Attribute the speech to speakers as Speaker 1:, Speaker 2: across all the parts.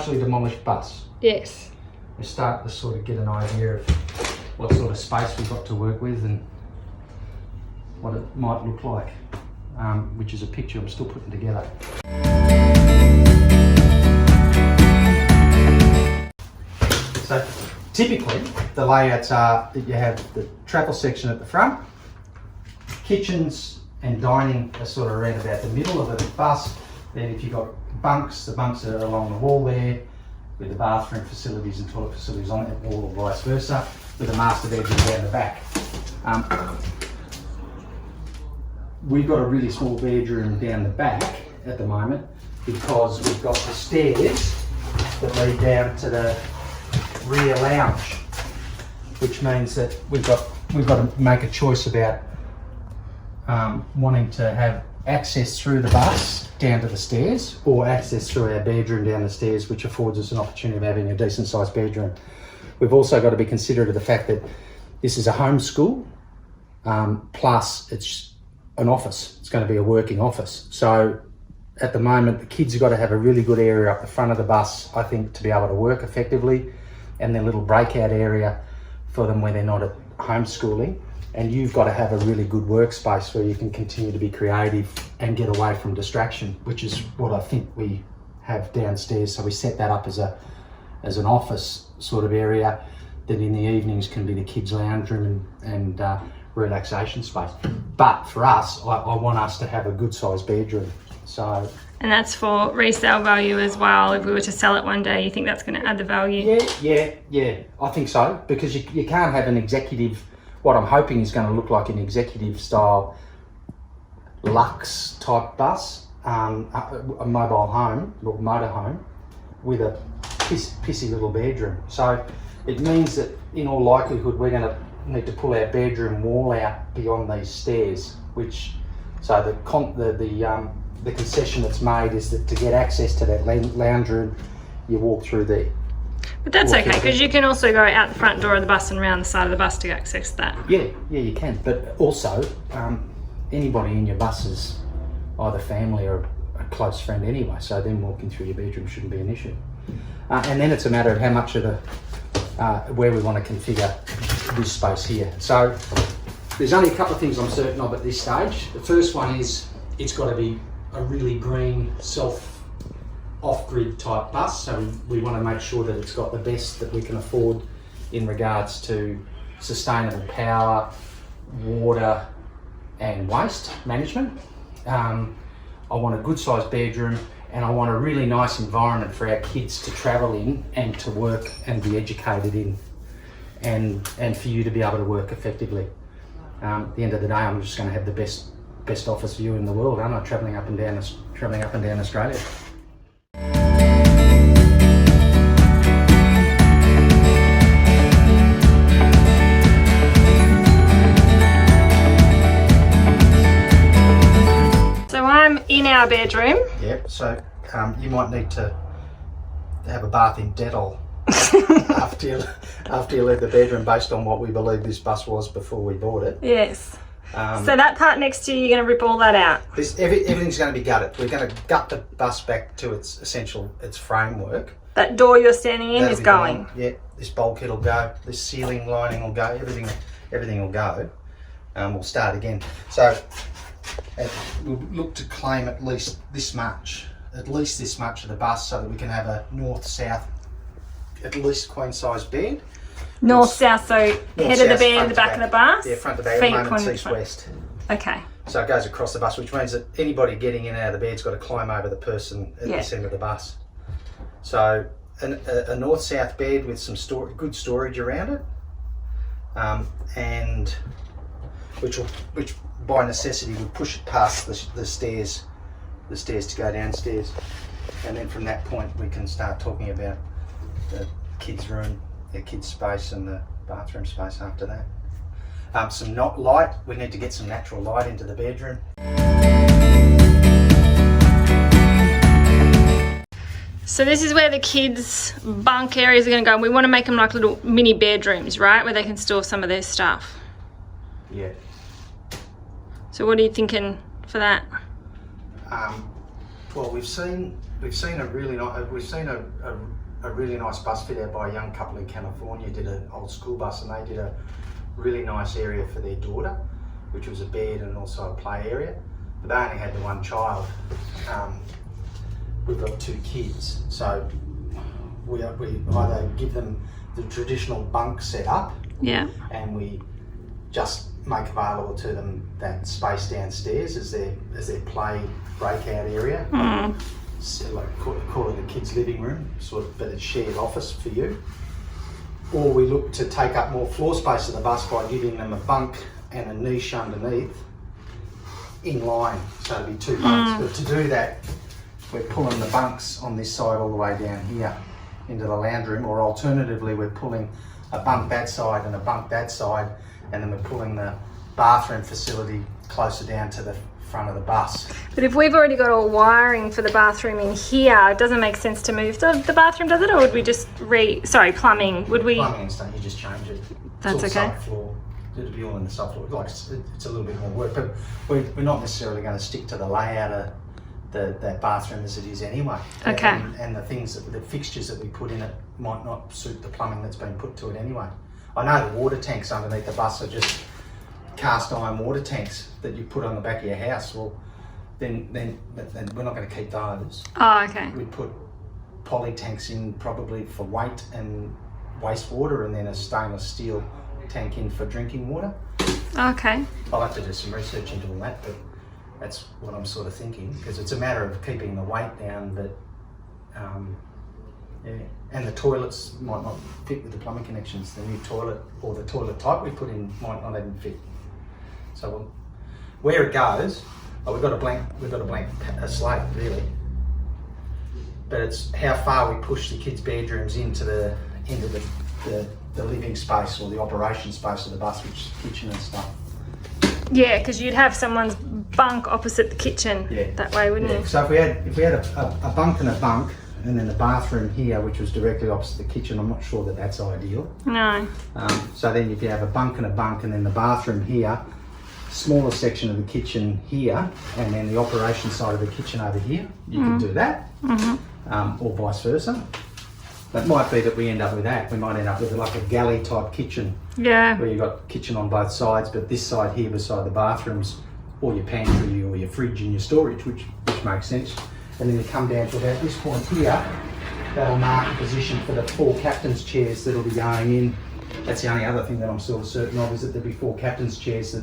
Speaker 1: partially demolished bus.
Speaker 2: Yes.
Speaker 1: We start to sort of get an idea of what sort of space we've got to work with and what it might look like, which is a picture I'm still putting together. So typically the layouts are that you have the travel section at the front, kitchens and dining are sort of around about the middle of the bus. Then if you've got bunks, the bunks are along the wall there, with the bathroom facilities and toilet facilities on that wall, or vice versa, with a master bedroom down the back. We've got a really small bedroom down the back at the moment because we've got the stairs that lead down to the rear lounge, which means that we've got to make a choice about wanting to have access through the bus down to the stairs or access through our bedroom down the stairs, which affords us an opportunity of having a decent sized bedroom. We've also got to be considerate of the fact that this is a home school, plus it's an office. It's going to be a working office. So at the moment, the kids have got to have a really good area up the front of the bus, I think, to be able to work effectively, and their little breakout area for them when they're not at homeschooling. And you've got to have a really good workspace where you can continue to be creative and get away from distraction, which is what I think we have downstairs. So we set that up as an office sort of area that in the evenings can be the kids' lounge room and relaxation space. But for us, I want us to have a good sized bedroom. So.
Speaker 2: And that's for resale value as well. If we were to sell it one day, you think that's going to add the value?
Speaker 1: Yeah. I think so, because you can't have an executive. What I'm hoping is going to look like an executive style luxe type bus, a mobile home or motorhome with a pissy little bedroom. So it means that in all likelihood we're going to need to pull our bedroom wall out beyond these stairs, so the concession that's made is that to get access to that lounge room, you walk through there.
Speaker 2: But that's okay, because you can also go out the front door of the bus and around the side of the bus to access that.
Speaker 1: Yeah, you can. But also, anybody in your bus is either family or a close friend anyway, so then walking through your bedroom shouldn't be an issue. And then it's a matter of how much of where we want to configure this space here. So there's only a couple of things I'm certain of at this stage. The first one is it's got to be a really green, off-grid type bus, so we want to make sure that it's got the best that we can afford in regards to sustainable power, water and waste management. I want a good sized bedroom, and I want a really nice environment for our kids to travel in and to work and be educated in, and for you to be able to work effectively. At the end of the day, I'm just going to have the best office view in the world, aren't I? Travelling up and down Australia.
Speaker 2: I'm in our bedroom.
Speaker 1: Yep, so you might need to have a bath in Dettol after you leave the bedroom, based on what we believe this bus was before we bought it.
Speaker 2: Yes. So that part next to you, you're going to rip all that out?
Speaker 1: Everything's going to be gutted. We're going to gut the bus back to its framework.
Speaker 2: That door you're standing in is going?
Speaker 1: Yeah, this bulkhead will go, this ceiling lining will go, everything will go. We'll start again. So we'll look to claim at least this much of the bus, so that we can have a north-south, at least queen-size bed.
Speaker 2: North-south, so head of the bed, the back of the bus?
Speaker 1: Yeah, front of the bed, at the moment it's east-west.
Speaker 2: Okay.
Speaker 1: So it goes across the bus, which means that anybody getting in and out of the bed's got to climb over the person at this end of the bus. So a north-south bed with some good storage around it, and which by necessity would push it past the stairs to go downstairs, and then from that point we can start talking about the kids' room, their kids' space, and the bathroom space after that. Some light. We need to get some natural light into the bedroom.
Speaker 2: So this is where the kids' bunk areas are going to go, and we want to make them like little mini bedrooms, right, where they can store some of their stuff.
Speaker 1: Yeah.
Speaker 2: So what are you thinking for that?
Speaker 1: Well, we've seen a really nice really nice bus fit out by a young couple in California. Did an old school bus, and they did a really nice area for their daughter, which was a bed and also a play area. But they only had the one child. We've got 2 kids, so we either give them the traditional bunk set up, and we just make available to them that space downstairs as their play breakout area. So like call it a kid's living room, but it's shared office for you. Or we look to take up more floor space of the bus by giving them a bunk and a niche underneath in line, so it'll be 2 bunks. But to do that, we're pulling the bunks on this side all the way down here into the lounge room, or alternatively we're pulling a bunk that side and a bunk that side, and then we're pulling the bathroom facility closer down to the front of the bus.
Speaker 2: But if we've already got all wiring for the bathroom in here, it doesn't make sense to move the bathroom, does it? Or would we just plumbing, would we?
Speaker 1: Plumbing and stuff, you just change it.
Speaker 2: That's
Speaker 1: it's all
Speaker 2: okay.
Speaker 1: Subfloor. It'll be all in the subfloor. Like it's a little bit more work, but we're not necessarily going to stick to the layout of that bathroom as it is anyway.
Speaker 2: Okay.
Speaker 1: And the fixtures that we put in it might not suit the plumbing that's been put to it anyway. I know the water tanks underneath the bus are just cast iron water tanks that you put on the back of your house. Well, then we're not going to keep those.
Speaker 2: Oh, okay.
Speaker 1: We put poly tanks in probably for weight and wastewater, and then a stainless steel tank in for drinking water.
Speaker 2: Okay.
Speaker 1: I'll have to do some research into all that, but that's what I'm sort of thinking, because it's a matter of keeping the weight down, but and the toilets might not fit with the plumbing connections. The new toilet or the toilet type we put in might not even fit. So where it goes, we've got a blank slate really, but it's how far we push the kids' bedrooms into the living space or the operation space of the bus, which is the kitchen and stuff.
Speaker 2: Yeah, because you'd have someone's bunk opposite the kitchen that way, wouldn't you?
Speaker 1: So if we had a bunk and a bunk, and then the bathroom here, which was directly opposite the kitchen, I'm not sure that that's ideal.
Speaker 2: No.
Speaker 1: So then if you have a bunk, and then the bathroom here, smaller section of the kitchen here, and then the operation side of the kitchen over here, you can do that, or vice versa. That might be that we end up with that. We might end up with like a galley type kitchen.
Speaker 2: Yeah.
Speaker 1: Where you've got kitchen on both sides, but this side here beside the bathrooms, or your pantry or your fridge and your storage, which makes sense. And then you come down to about this point here, that'll mark a position for the 4 captain's chairs that'll be going in. That's the only other thing that I'm sort of certain of, is that there'll be 4 captain's chairs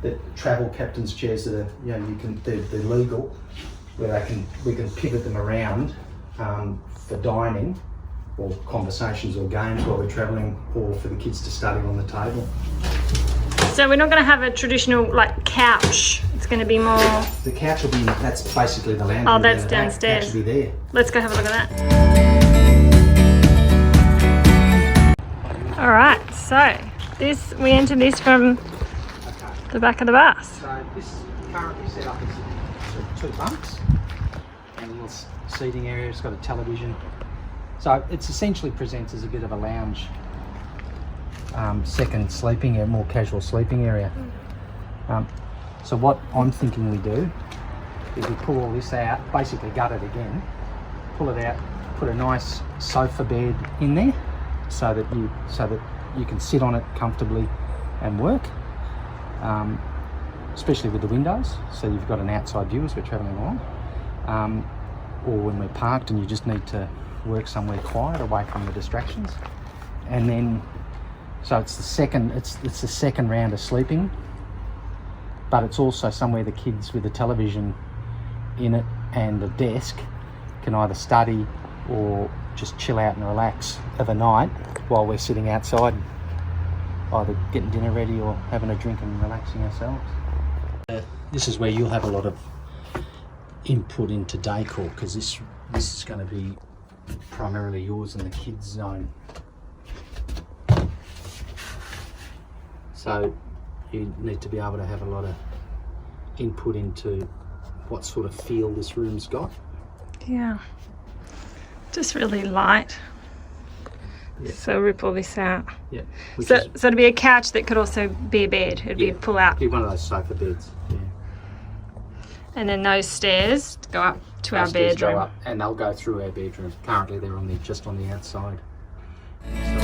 Speaker 1: that travel captain's chairs that are, they're legal, where we can pivot them around for dining or conversations or games while we're travelling, or for the kids to study on the table.
Speaker 2: So we're not going to have a traditional couch. It's going to be more.
Speaker 1: The couch will be. That's basically the lounge.
Speaker 2: Oh, that's downstairs.
Speaker 1: Couch will be there.
Speaker 2: Let's go have a look at that. All right. So we entered this from the back of the bus.
Speaker 1: So this is currently set up as 2 bunks and a little seating area. It's got a television. So it's essentially presents as a bit of a lounge. Second sleeping area, more casual sleeping area. So what I'm thinking we do is we pull all this out, basically gut it again, pull it out, put a nice sofa bed in there, so that you can sit on it comfortably and work, especially with the windows, so you've got an outside view as we're travelling along, or when we're parked and you just need to work somewhere quiet away from the distractions. And then so it's the second round of sleeping, but it's also somewhere the kids with a television in it and a desk can either study or just chill out and relax of a night while we're sitting outside, either getting dinner ready or having a drink and relaxing ourselves. This is where you'll have a lot of input into decor, because this is going to be primarily yours and the kids' zone. So you need to be able to have a lot of input into what sort of feel this room's got.
Speaker 2: Yeah, just really light.
Speaker 1: Yeah.
Speaker 2: So rip all this out.
Speaker 1: Yeah.
Speaker 2: So it'd be a couch that could also be a bed. It'd be a pull out.
Speaker 1: Be one of those sofa beds. Yeah.
Speaker 2: And then those stairs go up to our
Speaker 1: Those stairs
Speaker 2: bedroom.
Speaker 1: go up, and they'll go through our bedroom. Currently, they're just on the outside. So